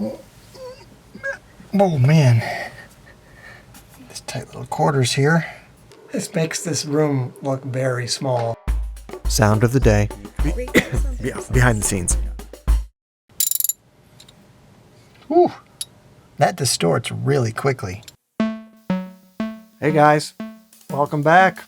Oh man, this tight little quarters here. This makes this room look very small. Sound of the day. Behind the scenes. Whew, that distorts really quickly. Hey guys, welcome back.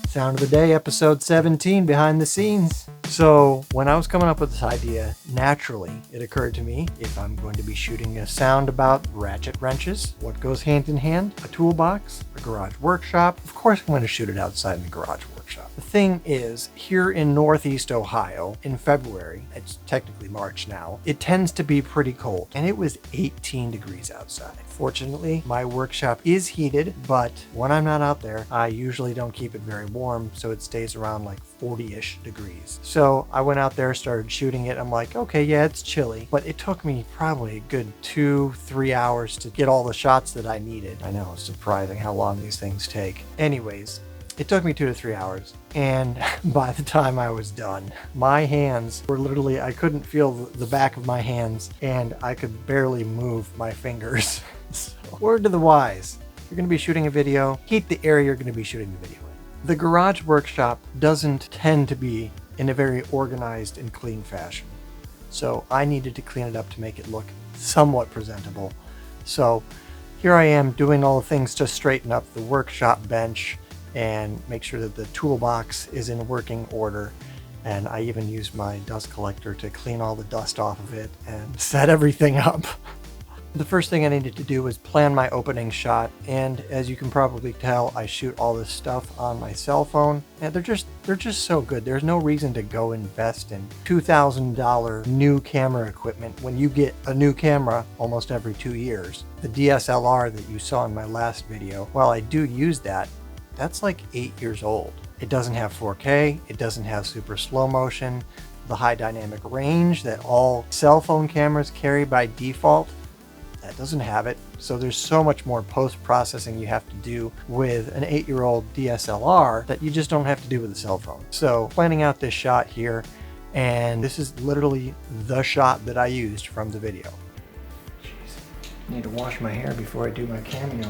Sound of the day, episode 17, behind the scenes. So when I was coming up with this idea, naturally it occurred to me, if I'm going to be shooting a sound about ratchet wrenches, what goes hand in hand? A toolbox, a garage workshop. Of course I'm going to shoot it outside in the garage workshop. The thing is, here in Northeast Ohio, in February, it's technically March now, it tends to be pretty cold, and it was 18 degrees outside. Fortunately, my workshop is heated, but when I'm not out there, I usually don't keep it very warm, so it stays around like 40-ish degrees. So I went out there, started shooting it. I'm like, okay, yeah, it's chilly, but it took me probably a good 2-3 hours to get all the shots that I needed. I know, it's surprising how long these things take. Anyways, it took me 2 to 3 hours, and by the time I was done, my hands were literally, I couldn't feel the back of my hands, and I could barely move my fingers. So, word to the wise, you're going to be shooting a video, heat the area you're going to be shooting the video in. The garage workshop doesn't tend to be in a very organized and clean fashion, so I needed to clean it up to make it look somewhat presentable. So here I am doing all the things to straighten up the workshop bench and make sure that the toolbox is in working order. And I even used my dust collector to clean all the dust off of it and set everything up. The first thing I needed to do was plan my opening shot, and as you can probably tell, I shoot all this stuff on my cell phone, and they're just so good. There's no reason to go invest in $2,000 new camera equipment when you get a new camera almost every 2 years. The DSLR that you saw in my last video, while I do use that, that's like 8 years old. It doesn't have 4K, it doesn't have super slow motion, the high dynamic range that all cell phone cameras carry by default, that doesn't have it. So there's so much more post-processing you have to do with an 8-year-old DSLR that you just don't have to do with a cell phone. So planning out this shot here, and this is literally the shot that I used from the video. Jeez, I need to wash my hair before I do my cameo.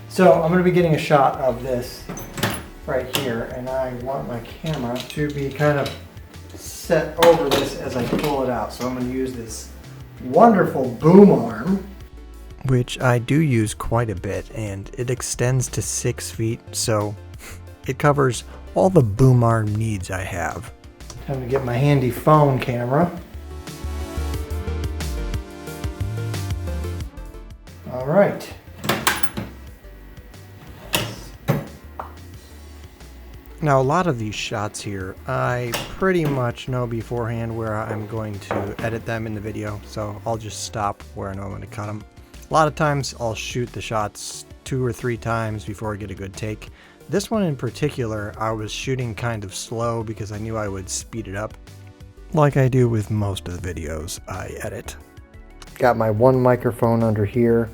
So I'm going to be getting a shot of this right here, and I want my camera to be kind of set over this as I pull it out. So I'm going to use this wonderful boom arm, which I do use quite a bit, and it extends to 6 feet, so it covers all the boom arm needs I have. Time to get my handy phone camera. All right. Now, a lot of these shots here, I pretty much know beforehand where I'm going to edit them in the video, so I'll just stop where I know I'm going to cut them. A lot of times I'll shoot the shots 2 or 3 times before I get a good take. This one in particular, I was shooting kind of slow because I knew I would speed it up, like I do with most of the videos I edit. Got my one microphone under here,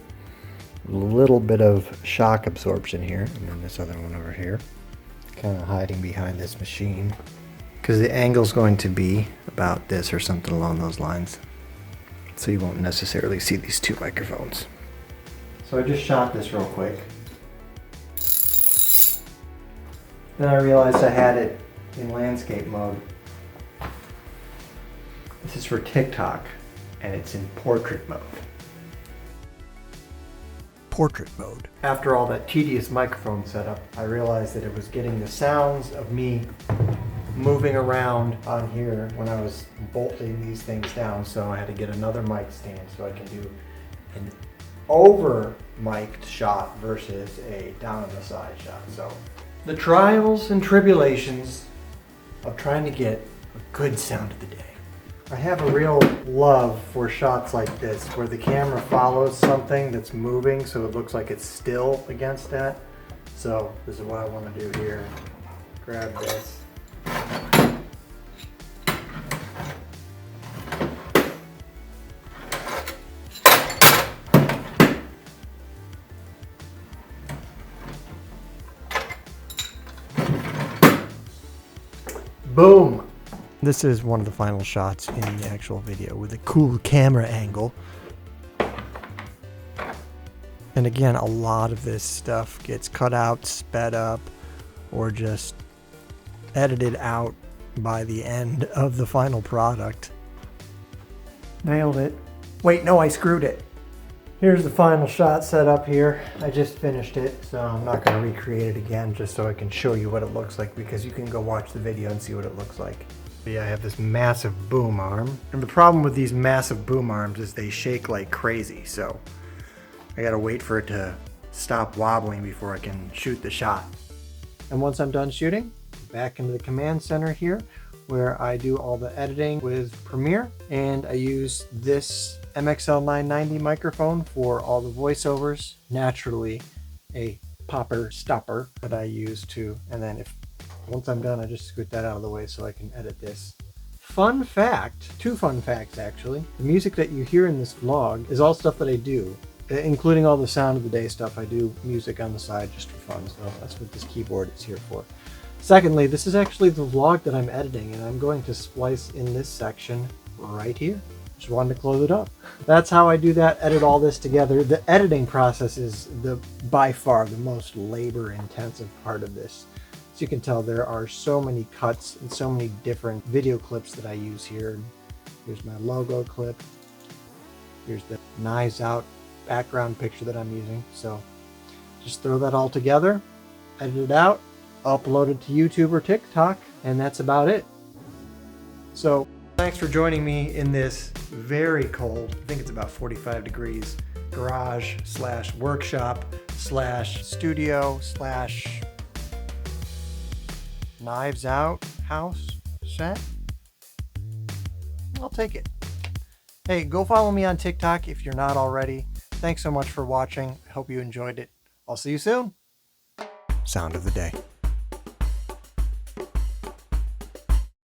a little bit of shock absorption here, and then this other one over here, kind of hiding behind this machine, because the angle's going to be about this or something along those lines. So you won't necessarily see these 2 microphones. So I just shot this real quick. Then I realized I had it in landscape mode. This is for TikTok, and it's in portrait mode. Portrait mode. After all that tedious microphone setup, I realized that it was getting the sounds of me moving around on here when I was bolting these things down, so I had to get another mic stand so I can do an over mic'd shot versus a down on the side shot. So the trials and tribulations of trying to get a good sound of the day. I have a real love for shots like this where the camera follows something that's moving so it looks like it's still against that. So this is what I want to do here. Grab this. Boom! This is one of the final shots in the actual video with a cool camera angle. And again, a lot of this stuff gets cut out, sped up, or just edited out by the end of the final product. Nailed it. Wait, no, I screwed it. Here's the final shot set up here. I just finished it, so I'm not going to recreate it again just so I can show you what it looks like, because you can go watch the video and see what it looks like. But yeah, I have this massive boom arm. And the problem with these massive boom arms is they shake like crazy, so I gotta wait for it to stop wobbling before I can shoot the shot. And once I'm done shooting, back into the command center here, where I do all the editing with Premiere, and I use this MXL 990 microphone for all the voiceovers. Naturally, a popper stopper that I use to, and then once I'm done, I just scoot that out of the way so I can edit this. Fun fact, 2 fun facts actually. The music that you hear in this vlog is all stuff that I do, including all the sound of the day stuff. I do music on the side just for fun, so that's what this keyboard is here for. Secondly, this is actually the vlog that I'm editing, and I'm going to splice in this section right here. Just wanted to close it up. That's how I do that, edit all this together. The editing process is by far the most labor-intensive part of this. As you can tell, there are so many cuts and so many different video clips that I use here. Here's my logo clip. Here's the Knives Out background picture that I'm using. So just throw that all together, edit it out, upload it to YouTube or TikTok, and that's about it. So thanks for joining me in this very cold, I think it's about 45 degrees, garage slash workshop slash studio slash Knives Out house set. I'll take it. Hey, go follow me on TikTok if you're not already. Thanks so much for watching. I hope you enjoyed it. I'll see you soon. Sound of the day.